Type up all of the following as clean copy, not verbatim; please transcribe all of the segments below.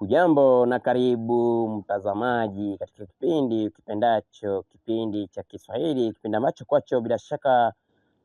Hujambo na karibu mtazamaji katika kipindi kipendacho, kipindi cha Kiswahili, kipindi ambacho kwacho bila shaka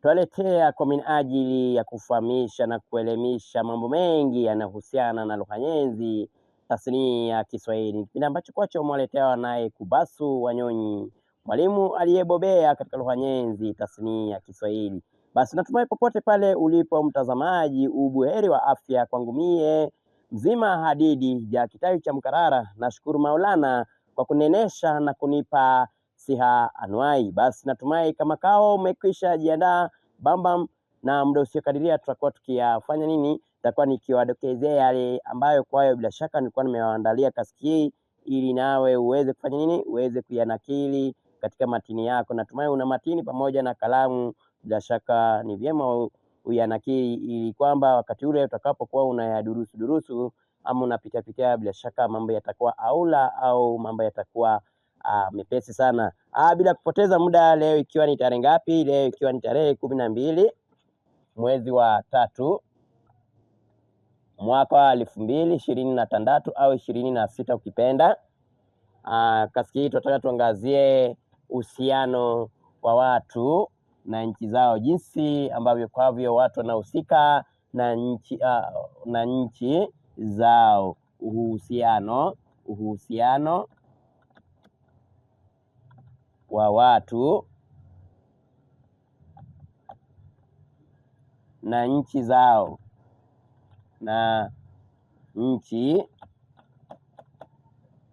twaletea kwa minajili ya kufahamisha na kuelimisha mambo mengi yanayohusiana na lugha nyenzi, tasnia ya Kiswahili. Kipindi ambacho kwacho mwaletewa naye Kubasu Wanyonyi, mwalimu aliyebobea katika lugha nyenzi, tasnia ya Kiswahili. Basi natumai popote pale ulipo mtazamaji, ubuheri wa afya. Kwangu mie mzima hadidi ya kitawi cha Mkarara, nashukuru Maulana kwa kunenesha na kunipa siha anuai. Basi natumai kama kao umekwisha jiandaa bambam, na muda usiokadiria tutakuwa tukiyafanya nini, tutakuwa nikiwadokezea yale ambayo kwayo bila shaka nilikuwa nimewaandalia kasiki, ili nawe uweze kufanya nini, uweze kuyanakili katika matini yako. Natumai una matini pamoja na kalamu, bila shaka ni vyema uyanakili, ili kwamba wakati ule utakapokuwa unayadurusu ama unapitia, bila shaka mambo yatakuwa aula au mambo yatakuwa mepesi sana. Bila kupoteza muda, leo ikiwa ni tarehe ngapi? Leo ikiwa ni tarehe 12 mwezi wa 3 mwaka wa 2023 au 26 ukipenda. Kasiki hii tunataka tuangazie uhusiano wa watu na nchi zao, jinsi ambavyo kwavyo watu wanahusika na nchi zao. Uhusiano wa watu na nchi zao, na nchi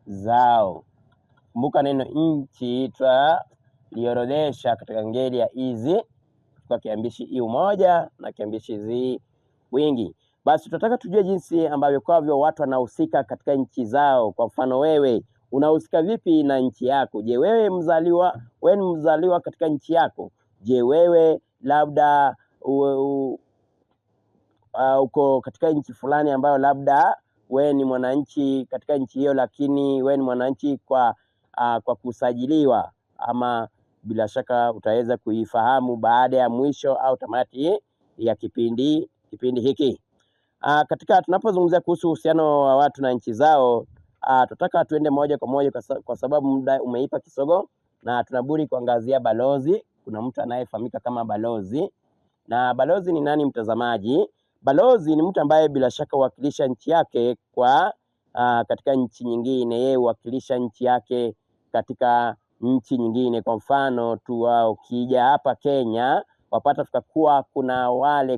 zao. Kumbuka neno nchi tuliorodhesha katika ngeli ya hizi kwa kiambishi i umoja na kiambishi zi wingi. Basi tunataka tujue jinsi ambavyo kwavyo watu wanahusika katika nchi zao. Kwa mfano, wewe unahusika vipi na nchi yako? Je, wewe ni mzaliwa katika nchi yako? Je, wewe labda uko katika nchi fulani ambayo labda wewe ni mwananchi katika nchi hiyo, lakini wewe ni mwananchi kwa kusajiliwa, ama bila shaka utaweza kuifahamu baada ya mwisho au tamati ya kipindi hiki. Katika tunapozungumzia kuhusu uhusiano wa watu na nchi zao, tunataka tuende moja kwa moja kwa sababu muda umeipa kisogo, na tunabudi kuangazia balozi. Kuna mtu anayefahamika kama balozi. Na balozi ni nani mtazamaji? Balozi ni mtu ambaye bila shaka huwakilisha nchi yake katika nchi nyingine. Yeye huwakilisha nchi yake katika nchi nyingine. Kwa mfano tu, ukija hapa Kenya wapata tukakuwa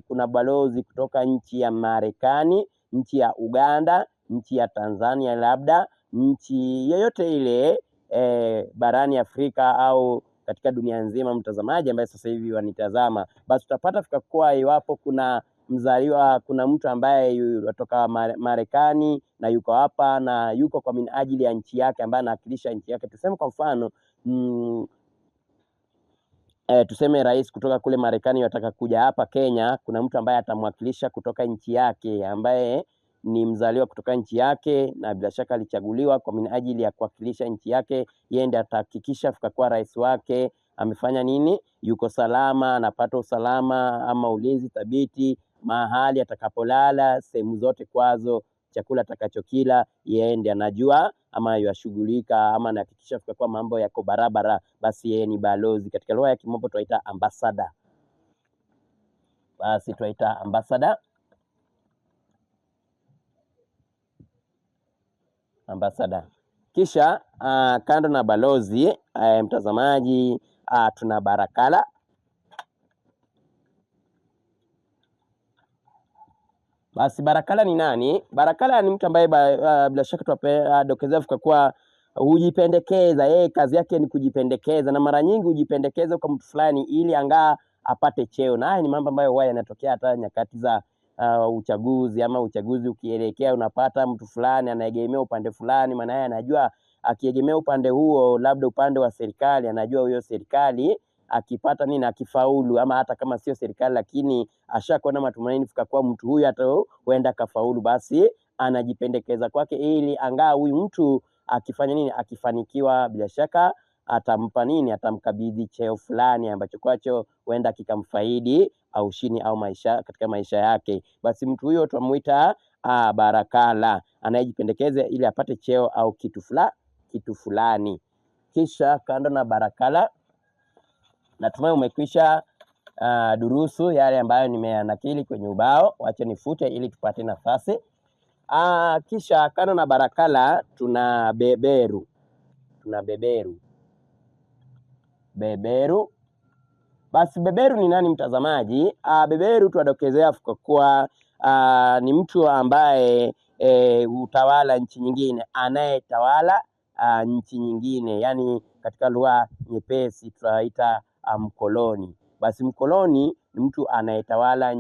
kuna balozi kutoka nchi ya Marekani, nchi ya Uganda, nchi ya Tanzania, labda nchi yoyote ile barani Afrika au katika dunia nzima, mtazamaji ambaye sasa hivi wanitazama. Basi tutapata tukakuwa iwapo kuna mtu ambaye yutoka Marekani na yuko hapa na yuko kwa minajili ya nchi yake, ambaye anawakilisha nchi yake. Tuseme kwa mfano tuseme rais kutoka kule Marekani yataka kuja hapa Kenya. Kuna mtu ambaye atamwakilisha kutoka nchi yake, ambaye ni mzaliwa kutoka nchi yake, na bila shaka alichaguliwa kwa minajili ya kuwakilisha nchi yake. Yeye ndiye atahakikisha kwa rais wake amefanya nini, yuko salama, anapata usalama ama ulinzi thabiti mahali atakapolala, sehemu zote kwazo, chakula atakachokila, yeye ndiye anajua ama yashughulika ama anahakikisha kwa mambo yako barabara. Basi yeye ni balozi. Katika lugha ya kimombo tunaita ambassador. Basi tunaita ambassador. Kisha kando na balozi, mtazamaji, tuna barakala. Basi barakala ni nani? Barakala ni mtu ambaye bila shaka tuwadokezea kwa hujipendekeza. Yeye kazi yake ni kujipendekeza, na mara nyingi hujipendekeza kwa mtu fulani ili angaa apate cheo. Na haya ni mambo ambayo huwa yanatokea hata nyakati za uchaguzi, ama uchaguzi ukielekea unapata mtu fulani anaegemea upande fulani, maana yeye anajua akiegemea upande huo, labda upande wa serikali, anajua huyo serikali akipata nini, akifaulu, ama hata kama sio serikali lakini ashakuwa na matumaini kwa mtu huyu hata huenda kafaulu, basi anajipendekeza kwake ili angaa huyu mtu akifanya nini, akifanikiwa, bila shaka atampa nini, atamkabidhi cheo fulani ambacho kwacho huenda kikamfaidi au shini au katika maisha yake. Basi mtu huyo tumuita barakala, anayejipendekeza ili apate cheo au kitu fulani. Kisha kando na barakala, natumai umekwisha durusu yale ambayo nimeanakili kwenye ubao. Wacha nifute ili tupate nafasi. Kisha kando na barakala tuna beberu. Beberu. Basi beberu ni nani mtazamaji? Beberu tuwadokezea kwa kuwa ni mtu ambaye utawala nchi nyingine, anayetawala nchi nyingine, yani katika lugha nyepesi tunaita mkoloni. Basi mkoloni ni mtu anayetawala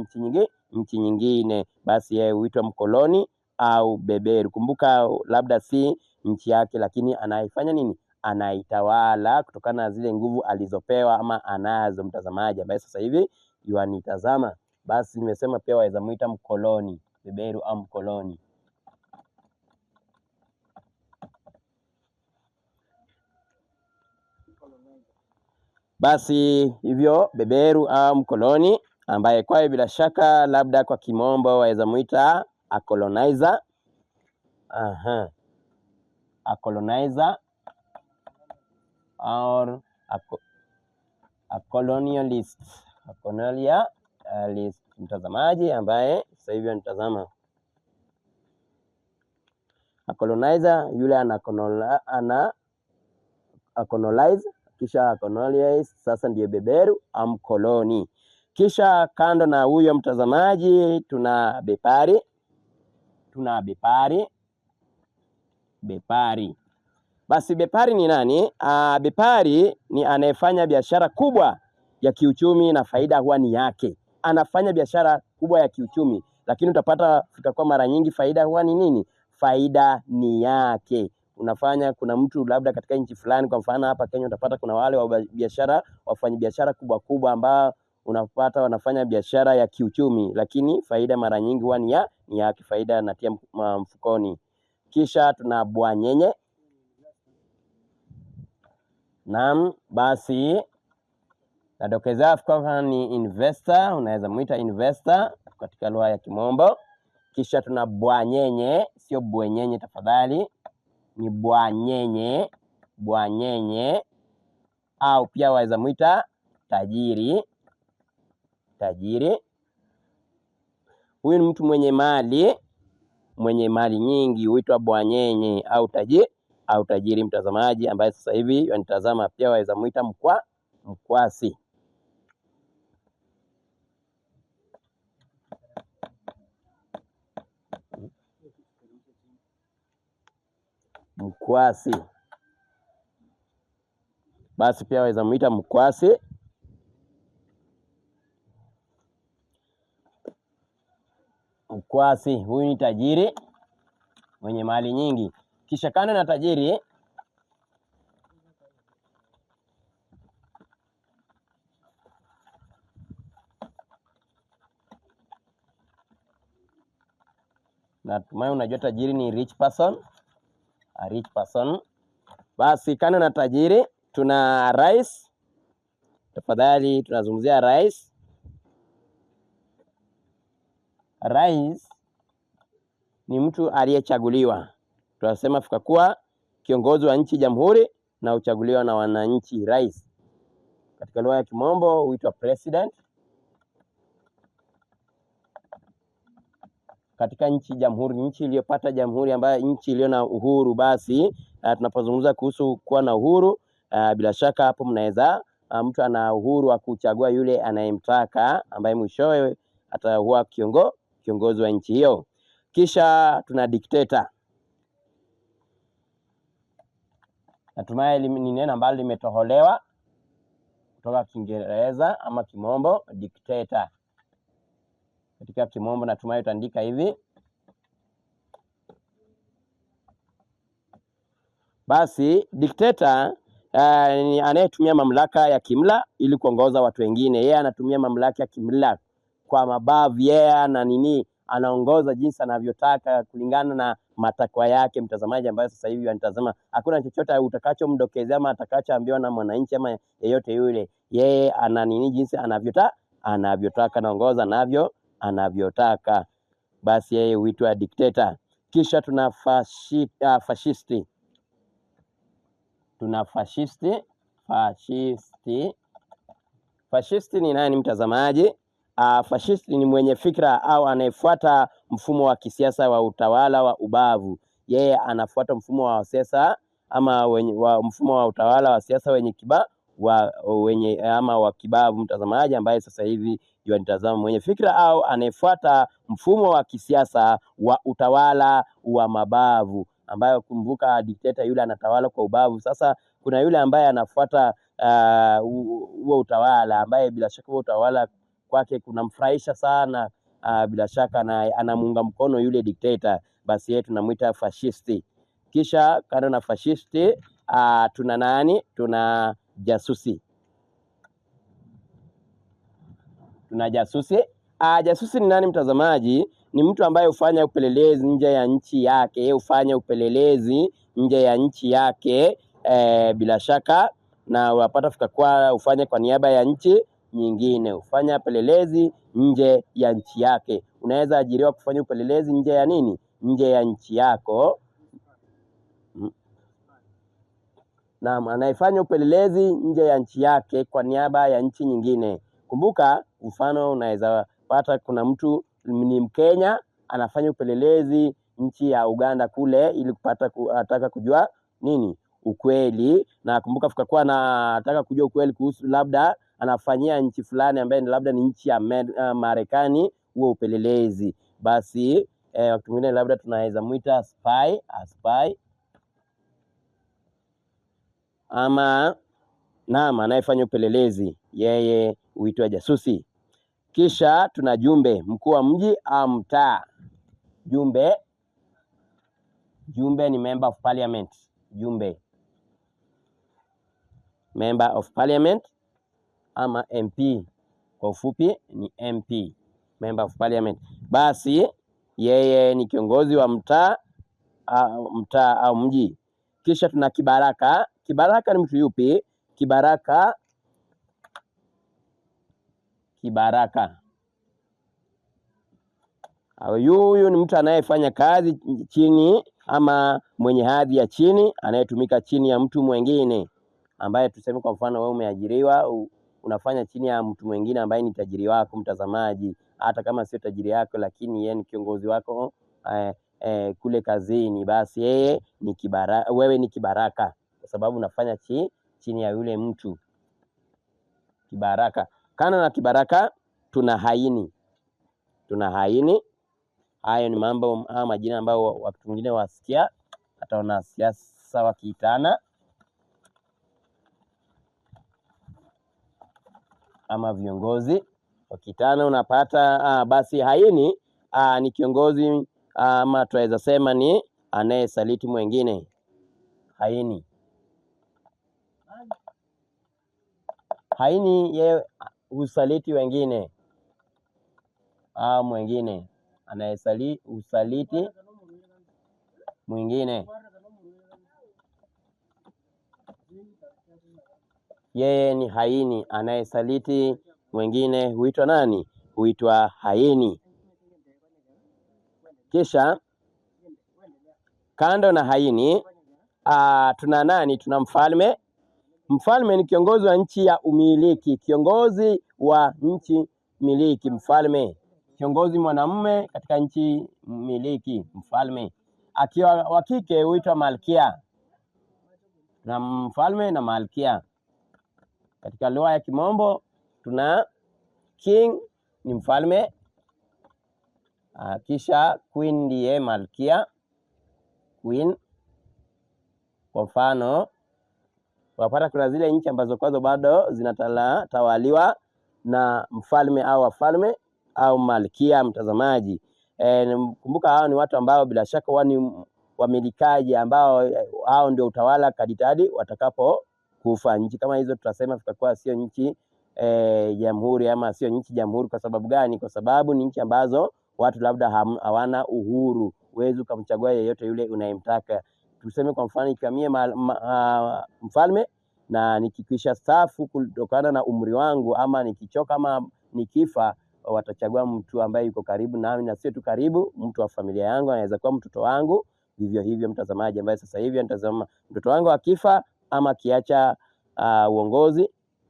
nchi nyingine, basi yeye huitwa mkoloni au beberu. Kumbuka labda si nchi yake, lakini anaifanya nini? Anaitawala kutokana na zile nguvu alizopewa ama anazo, mtazamaji ambaye sasa hivi yuanitazama. Basi nimesema pia waweza muita mkoloni, beberu au mkoloni. Basi hivyo beberu au mkoloni, ambaye kwa bila shaka labda kwa kimombo waweza muita a colonizer. A colonizer or a colonialist. A colonialist, mtazamaji ambaye sasa hivi anitazama. A colonizer yule ana colonize, kisha colonialist sasa ndiye beberu au mkoloni. Kisha kando na huyo mtazamaji tuna bepari. Bepari. Basi bepari ni nani? Bepari ni anayefanya biashara kubwa ya kiuchumi na faida huwa ni yake. Anafanya biashara kubwa ya kiuchumi, lakini utapata kwa mara nyingi faida huwa ni nini? Faida ni yake. Kuna mtu labda katika nchi fulani, kwa mfano hapa Kenya utapata kuna wale wafanya biashara kubwa ambao unapata wanafanya biashara ya kiuchumi, lakini faida mara nyingi huwa ni yake, faida anatia mfukoni. Kisha tuna bwanyenye. Naam, basi nadokezea kwa ni investor, unaweza muita investor katika lugha ya kimombo. Kisha tuna bwanyenye, sio bwenyenye tafadhali, ni bwanyenye, au pia waweza muita tajiri. Huyu ni mtu mwenye mali nyingi, huitwa bwanyenye au tajiri, mtazamaji ambaye sasa hivi wanitazama. Pia waweza muita mkwasi. Basi pia waweza muita mkwasi. Huyu ni tajiri mwenye mali nyingi. Kisha kando na tajiri natumai unajua tajiri ni rich person. A rich person. Basi kando na tajiri tuna rais. Tafadhali tunazungumzia rais. Rais ni mtu aliyechaguliwa. Tunasema fika kuwa kiongozi wa nchi jamhuri na uchaguliwa na wananchi. Rais katika lugha ya kimombo huitwa president. Katika nchi iliyopata jamhuri, ambayo nchi iliyo na uhuru, basi tunapozungumza kuhusu kuwa na uhuru, bila shaka hapo mnaweza mtu ana uhuru wa kuchagua yule anayemtaka, ambaye mwishowe atakuwa kiongozi wa nchi hiyo. Kisha tuna dictator. Natumai ni neno ambalo limetoholewa kutoka Kiingereza ama kimombo, dictator. Katika kimombo natumai utaandika hivi. Basi dictator ni anayetumia mamlaka ya kimla ili kuongoza watu wengine. Yeye anatumia mamlaka ya kimla kwa mabavu, yeye na anaongoza jinsi anavyotaka kulingana na matakwa yake, mtazamaji ambaye sasa hivi anitazama. Hakuna chochote utakachomdokezea ama atakachoambiwa na mwananchi ama yeyote yule. Yeye ana jinsi anavyotaka, naongoza anavyotaka. basi yeye huitwa dikteta. Kisha tuna fashisti. Tuna fashisti. Fashisti ni nani mtazamaji? Fashisti ni mwenye fikra au anayefuata mfumo wa kisiasa wa utawala wa ubavu. Yeye anafuata mfumo wa siasa ama mfumo wa utawala wa siasa wa kibavu mtazamaji, ambaye sasa hivi yanitazama. Mwenye fikra au anayefuata mfumo wa kisiasa wa utawala wa mabavu, ambayo kumbuka dikteta yule anatawala kwa ubavu. Sasa kuna yule ambaye anafuata huo utawala, ambaye bila shaka huo utawala kwake kunamfurahisha sana, bila shaka na anamuunga mkono yule dikteta, basi yeye tunamuita fashisti. Kisha kando na fashisti tuna nani? Tuna jasusi. Tuna jasusi. Jasusi ni nani mtazamaji? Ni mtu ambaye hufanya upelelezi nje ya nchi yake, hufanya upelelezi nje ya nchi yake bila shaka, na unapata fika kwa ufanye kwa niaba ya nchi nyingine, ufanya upelelezi nje ya nchi yake. Unaweza ajiriwa kufanya upelelezi nje ya nini? Nje ya nchi yako. Naam, anayefanya upelelezi nje ya nchi yake kwa niaba ya nchi nyingine. Kumbuka mfano, unaweza pata kuna mtu ni Mkenya anafanya upelelezi nchi ya Uganda kule, ili ataka kujua nini? Ukweli. Na kumbuka fikakuwa anataka kujua ukweli kuhusu labda anafanyia nchi fulani ambaye labda ni nchi ya Marekani huo upelelezi. Basi wakati mwingine labda tunaweza muita spy ama naam, anayefanya upelelezi yeye huitwa jasusi. Kisha tuna jumbe, mkuu wa mji au mtaa. Jumbe ni member of parliament. Jumbe, member of parliament ama MP, kwa ufupi ni MP, member of parliament. Basi yeye ni kiongozi wa mtaa au mji. Kisha tuna kibaraka. Kibaraka ni mtu yupi? Kibaraka huyu ni mtu anayefanya kazi chini ama mwenye hadhi ya chini, anayetumika chini ya mtu mwingine, ambaye tuseme kwa mfano wewe umeajiriwa, unafanya chini ya mtu mwingine ambaye ni tajiri wako mtazamaji, hata kama sio tajiri yako, lakini yeye ni kiongozi wako kule kazini, basi yeye ni wewe ni kibaraka, kwa sababu unafanya chini ya yule mtu. Kibaraka. Kana na kibaraka tuna haini. Hayo ni mambo majina ambayo watu wengine wasikia hata wanasiasa wakiitana ama viongozi wakiitana, unapata basi haini ni kiongozi ama tunaweza sema ni anayesaliti mwingine. Haini yeye usaliti wengine mwingine, usaliti mwingine, yeye ni haini, anayesaliti mwingine huitwa nani? Huitwa haini. Kisha kando na haini tuna nani? Tuna mfalme. Mfalme ni kiongozi wa nchi ya umiliki, kiongozi wa nchi miliki. Mfalme kiongozi mwanamume katika nchi miliki, mfalme. Akiwa wa kike huitwa malkia. Na mfalme na malkia. Katika lugha ya Kimombo tuna king ni mfalme, kisha queen ndiye malkia, queen. Kwa mfano wapata kuna zile nchi ambazo kwazo bado zinatawaliwa na mfalme au wafalme au malkia mtazamaji. Kumbuka hao ni watu ambao bila shaka wani wamilikaji, ambao hao ndio utawala kaditadi watakapo kufa. Nchi kama hizo tutasema tutakuwa sio nchi jamhuri ama sio nchi jamhuri. Kwa sababu gani? Kwa sababu ni nchi ambazo watu labda hawana uhuru, huwezi ukamchagua yeyote yule unayemtaka. Tuseme kwa mfano ikiwa mie mfalme na nikikwisha staafu kutokana na umri wangu, ama nikichoka ama nikifa, watachagua mtu ambaye yuko karibu nami, na sio tu karibu, mtu wa familia yangu, anaweza kuwa mtoto wangu. Vivyo hivyo mtazamaji, ambaye sasa hivi anatazama, mtoto wangu akifa ama akiacha uongozi,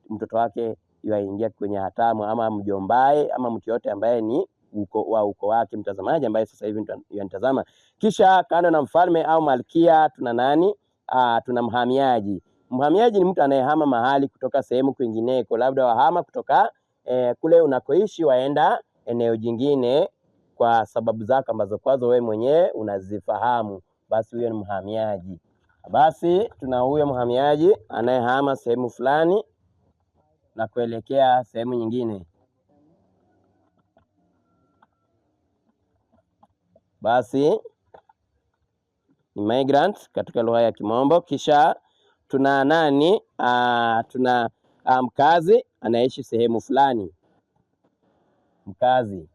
mtoto wake yaingia kwenye hatamu, ama mjombae ama mtu yote ambaye ni uko wake, mtazamaji ambaye sasa hivi yanitazama. Kisha kando na mfalme au malkia, tuna nani? Tuna mhamiaji. Mhamiaji ni mtu anayehama mahali kutoka sehemu kwingineko, labda wahama kutoka kule unakoishi waenda eneo jingine kwa sababu zako ambazo kwazo wewe mwenyewe unazifahamu, basi huyo ni mhamiaji. Basi tuna huyo mhamiaji anayehama sehemu fulani na kuelekea sehemu nyingine, basi ni migrant katika lugha ya Kimombo. Kisha tuna nani? Tuna mkazi anaishi sehemu fulani. Mkazi,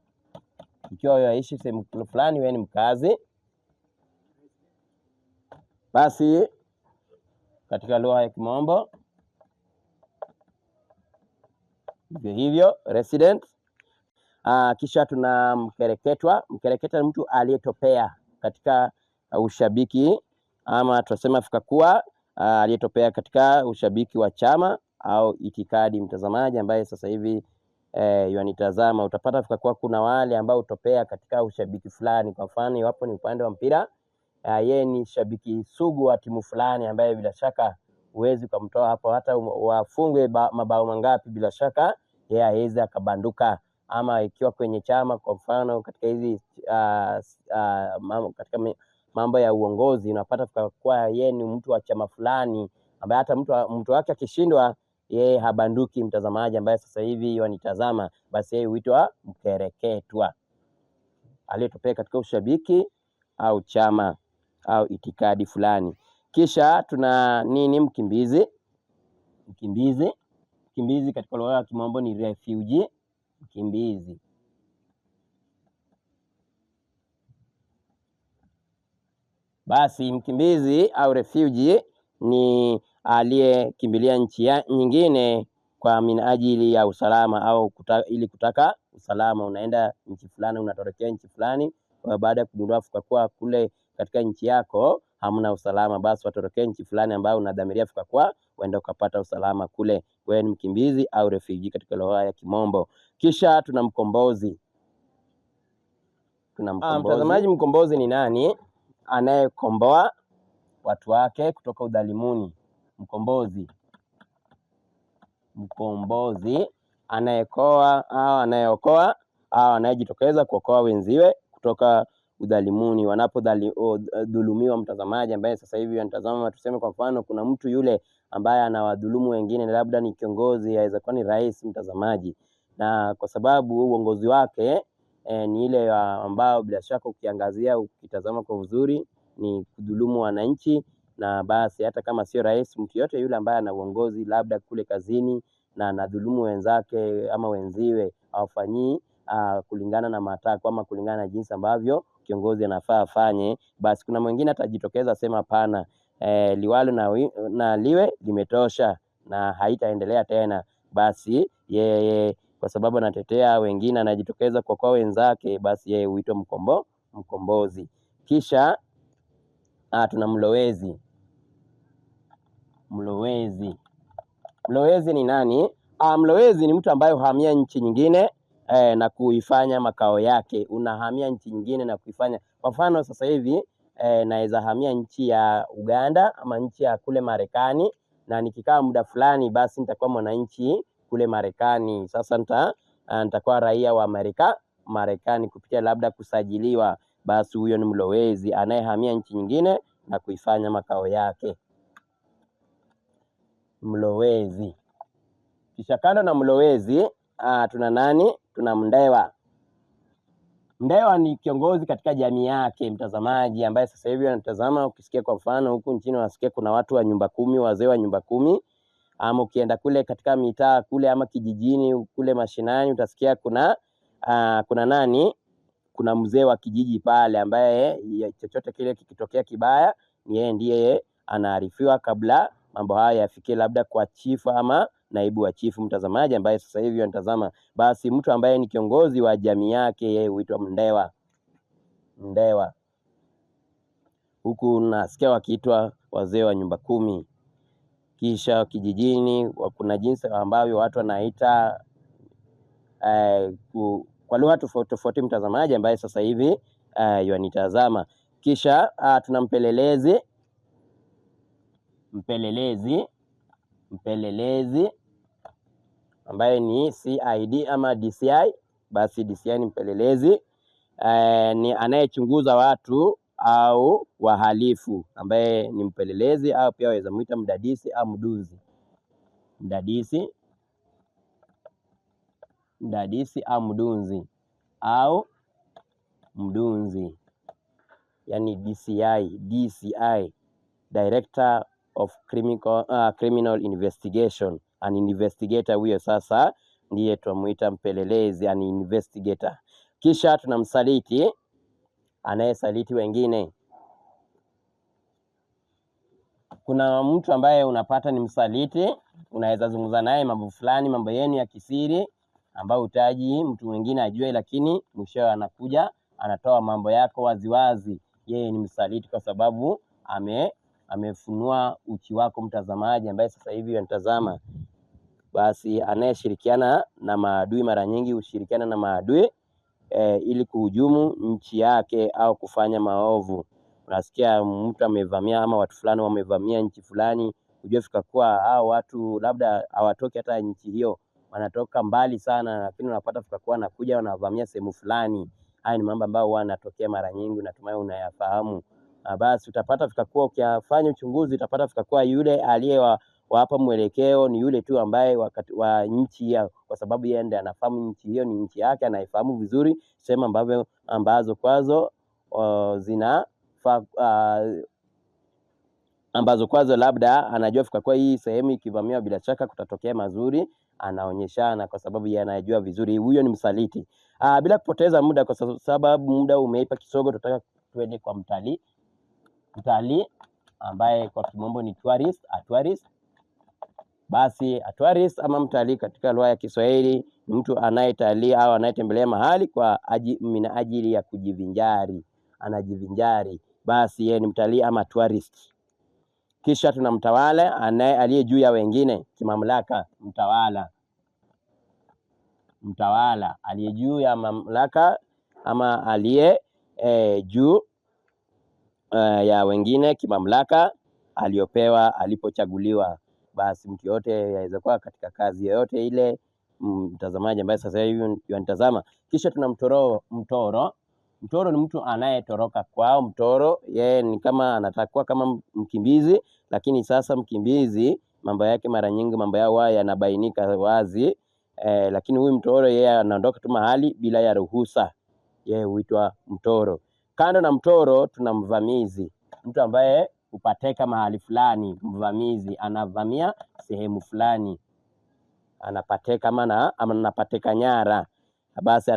ikiwa yaishi sehemu fulani, wewe ni mkazi. Basi katika lugha ya Kimombo hivyo hivyo resident. Kisha tuna mkereketwa. Mkereketwa ni mtu aliyetopea katika ushabiki, ama tunasema fikakuwa aliyetopea katika ushabiki wa chama au itikadi. Mtazamaji ambaye sasa hivi yanitazama, utapata fikakuwa kuna wale ambao utopea katika ushabiki fulani. Kwa mfano, iwapo ni upande wa mpira, yeye ni shabiki sugu wa timu fulani ambaye bila shaka huwezi kumtoa hapo, hata wafungwe mabao mangapi, bila shaka yeye hawezi akabanduka. Ama ikiwa kwenye chama, kwa mfano katika hizi katika mambo ya uongozi, unapata kwa yeye ni mtu wa chama fulani ambaye hata mtu wake akishindwa yeye habanduki. Mtazamaji ambaye sasa hivi wanitazama, basi yeye huitwa mkereketwa, aliyetopea katika ushabiki au chama au itikadi fulani. Kisha tuna nini? Mkimbizi. Mkimbizi katika lugha ya Kimombo ni refugee. Mkimbizi. Basi mkimbizi au refugee ni aliyekimbilia nchi nyingine kwa minajili ya usalama au ili kutaka usalama. Unaenda nchi fulani, unatorokea nchi fulani, baada ya kugundua kwa kule katika nchi yako hamna usalama, basi watorokea nchi fulani ambayo unadhamiria kwa uende ukapata usalama kule. Wewe ni mkimbizi au refugee katika lugha ya Kimombo. Kisha tuna mkombozi. Mtazamaji, mkombozi ni nani? Anayekomboa watu wake kutoka udhalimuni. Mkombozi anayeokoa au anayejitokeza kuokoa wenziwe kutoka udhalimuni, wanapodhulumiwa. Mtazamaji ambaye sasa hivi anatazama, tuseme kwa mfano kuna mtu yule ambaye anawadhulumu wengine, labda ni kiongozi, aweza kuwa ni rais, mtazamaji, na kwa sababu uongozi wake ni ile ambao bila shaka ukiangazia, ukitazama kwa uzuri, ni kudhulumu wananchi. Na basi hata kama sio rais, mtu yote yule ambaye ana uongozi labda kule kazini na anadhulumu wenzake ama wenziwe, hawafanyii kulingana na matakwa ama kulingana na jinsi ambavyo kiongozi anafaa afanye, basi kuna mwingine atajitokeza sema hapana, liwalo na liwe limetosha na haitaendelea tena. Basi yeye kwa sababu anatetea wengine, anajitokeza kwa wenzake, basi yeye huitwa mkombozi. Kisha tuna mlowezi. Mlowezi ni nani? Mlowezi ni mtu ambaye huhamia nchi nyingine na kuifanya makao yake. Unahamia nchi nyingine na kuifanya, kwa mfano sasa hivi naweza hamia nchi ya Uganda ama nchi ya kule Marekani, na nikikaa muda fulani, basi nitakuwa mwananchi kule Marekani. Sasa nitakuwa raia wa Marekani kupitia labda kusajiliwa. Basi huyo ni mlowezi, anayehamia nchi nyingine na kuifanya makao yake. Mlowezi. Kisha kando na mlowezi tuna nani? Tuna mndewa. Mndewa ni kiongozi katika jamii yake, mtazamaji ambaye sasa hivi anatazama. Ukisikia kwa mfano huku nchini unasikia kuna watu wa nyumba kumi, wazee wa nyumba kumi, ama ukienda kule katika mitaa kule ama kijijini kule mashinani, utasikia kuna nani? Kuna mzee wa kijiji pale ambaye chochote kile kikitokea kibaya, ni yeye ndiye anaarifiwa kabla mambo haya yafikie labda kwa chifu ama naibu wa chifu, mtazamaji ambaye sasa hivi anatazama. Basi mtu ambaye ni kiongozi wa jamii yake yeye huitwa mndewa. Mndewa. Huku nasikia wakiitwa wazee wa nyumba kumi. Kisha kijijini kuna jinsi ambavyo watu wanaita kwa lugha tofauti tofauti, mtazamaji ambaye sasa hivi yanitazama. Kisha tuna mpelelezi ambaye ni CID ama DCI. Basi DCI ni mpelelezi, ni anayechunguza watu au wahalifu, ambaye ni mpelelezi, au pia waweza muita mdadisi au mduzi. Mdadisi au mdunzi au mdunzi, yani DCI, Director of Criminal Investigation, an investigator. Huyo sasa ndiye tunamuita mpelelezi, an investigator. Kisha tuna msaliti, anayesaliti wengine. Kuna mtu ambaye unapata ni msaliti, unaweza zungumza naye mambo fulani, mambo yenu ya kisiri ambao utaji mtu mwingine ajue, lakini mwisho anakuja anatoa mambo yako waziwazi. Yeye ni msaliti kwa sababu amefunua uchi wako, mtazamaji ambaye sasa hivi unatazama. Basi anayeshirikiana na maadui, mara nyingi hushirikiana na maadui ili kuhujumu nchi yake au kufanya maovu. Unasikia mtu amevamia ama watu fulani wamevamia nchi fulani, ujue fika kuwa hao watu labda hawatoki hata nchi hiyo, wanatoka mbali sana, lakini unapata fika kuwa wanakuja wanavamia sehemu fulani. Haya ni mambo ambayo wanatokea mara nyingi, natumai unayafahamu. Basi utapata fika kuwa ukifanya uchunguzi utapata fika kuwa yule aliyewapa mwelekeo ni yule tu ambaye wa nchi hiyo, kwa sababu yeye ndiye anafahamu nchi hiyo ni nchi yake, anaifahamu vizuri sehemu ambazo kwazo ambazo kwazo labda anajua fika kwa hii sehemu ikivamiwa bila shaka kutatokea mazuri, anaonyeshana kwa sababu yeye anajua vizuri. Huyo ni msaliti. Bila kupoteza muda, kwa sababu muda umeipa kisogo, tutaka tuende kwa mtalii ambaye kwa kimombo ni tourist. Basi tourist ama mtalii katika lugha ya Kiswahili ni mtu anayetalii au anayetembelea mahali kwa ajili ya kujivinjari, anajivinjari. Basi yeye ni mtalii ama tourist. Kisha tuna mtawala, aliye juu ya wengine kimamlaka. Mtawala aliye juu ya mamlaka ama aliye juu ya wengine kimamlaka, aliyopewa alipochaguliwa. Basi mtu yote yaweza kuwa katika kazi yoyote ile, mtazamaji ambaye sasa hivi unatazama. Kisha tuna mtoro. Mtoro ni mtu anayetoroka kwao. Mtoro yeye ni kama anatakuwa kama mkimbizi, lakini sasa mkimbizi mambo yake mara nyingi mambo yao yanabainika wazi, lakini huyu mtoro yeye anaondoka tu mahali bila ya ruhusa, yeye huitwa mtoro. Kando na mtoro tuna mvamizi, mtu ambaye hupateka mahali fulani. Mvamizi anavamia sehemu fulani, anapateka ama anapateka nyara. Basi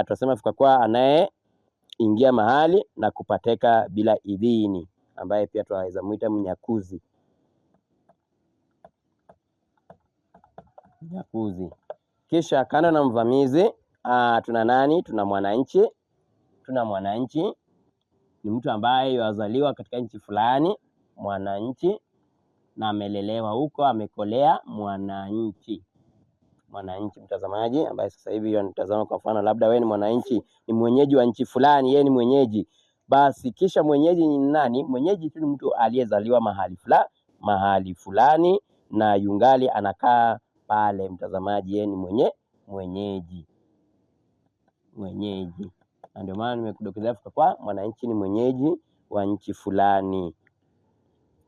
tunasema fika kwa anayeingia mahali na kupateka bila idhini, ambaye pia tunaweza muita mnyakuzi. Kisha kando na mvamizi tuna nani? Tuna mwananchi. Mwananchi ni mtu ambaye yazaliwa katika nchi fulani, mwananchi, na amelelewa huko, amekolea. Mwananchi, mtazamaji ambaye sasa hivi unatazama, kwa mfano labda wewe ni mwananchi, ni mwenyeji wa nchi fulani, yeye ni mwenyeji. Basi kisha mwenyeji ni nani? Mwenyeji tu ni mtu aliyezaliwa mahali fulani na yungali anakaa pale, mtazamaji, yeye ni mwenyeji. Na ndio maana nimekudokezea kwa mwananchi ni mwenyeji wa nchi fulani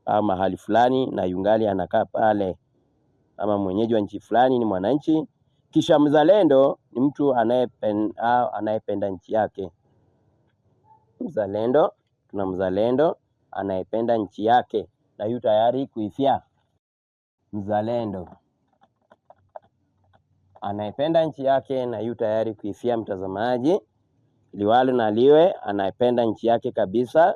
au mahali fulani na yungali anakaa pale, ama mwenyeji wa nchi fulani ni mwananchi. Kisha mzalendo ni mtu anayependa nchi yake. Tuna mzalendo anayependa nchi yake na yu tayari kuifia. Mzalendo anayependa nchi yake na yu tayari kuifia, mtazamaji, liwalo na liwe, anayependa nchi yake kabisa.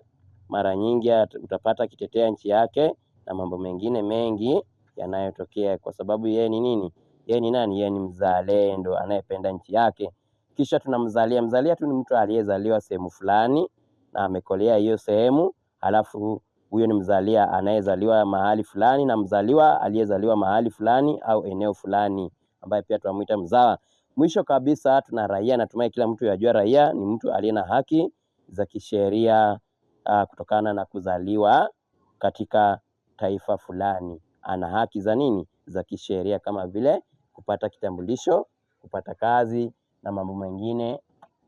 Mara nyingi utapata akitetea nchi yake na mambo mengine mengi yanayotokea, kwa sababu yeye ni nini? Yeye ni nani? Yeye ni mzalendo anayependa nchi yake. Kisha tunamzalia. Mzalia tu ni mtu aliyezaliwa sehemu fulani na amekolea hiyo sehemu, halafu huyo ni mzalia anayezaliwa mahali fulani, na mzaliwa aliyezaliwa mahali fulani au eneo fulani, ambaye pia tunamuita mzawa. Mwisho kabisa tuna raia. Natumai kila mtu yajua raia ni mtu aliye na haki za kisheria kutokana na kuzaliwa katika taifa fulani. Ana haki za nini? Za kisheria, kama vile kupata kitambulisho, kupata kazi na mambo mengine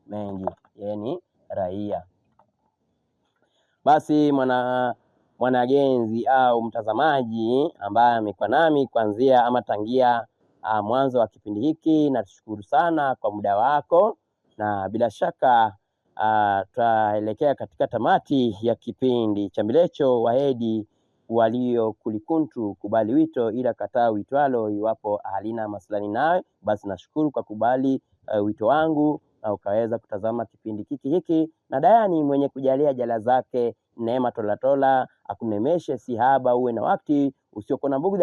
mengi. Yeye ni raia. Basi mwanagenzi au mtazamaji ambaye amekuwa nami kuanzia ama tangia mwanzo wa kipindi hiki, nashukuru sana kwa muda wako, na bila shaka tutaelekea katika tamati ya kipindi cha Mbilecho. Wahedi walio kulikuntu, kubali wito ila kataa uitwalo, iwapo halina maslani nawe. Basi nashukuru kwa kubali wito wangu na ukaweza kutazama kipindi hiki, na Dayani mwenye kujalia jala zake neema tolatola akunemeshe sihaba, uwe na wakati usiokuwa na bugdha.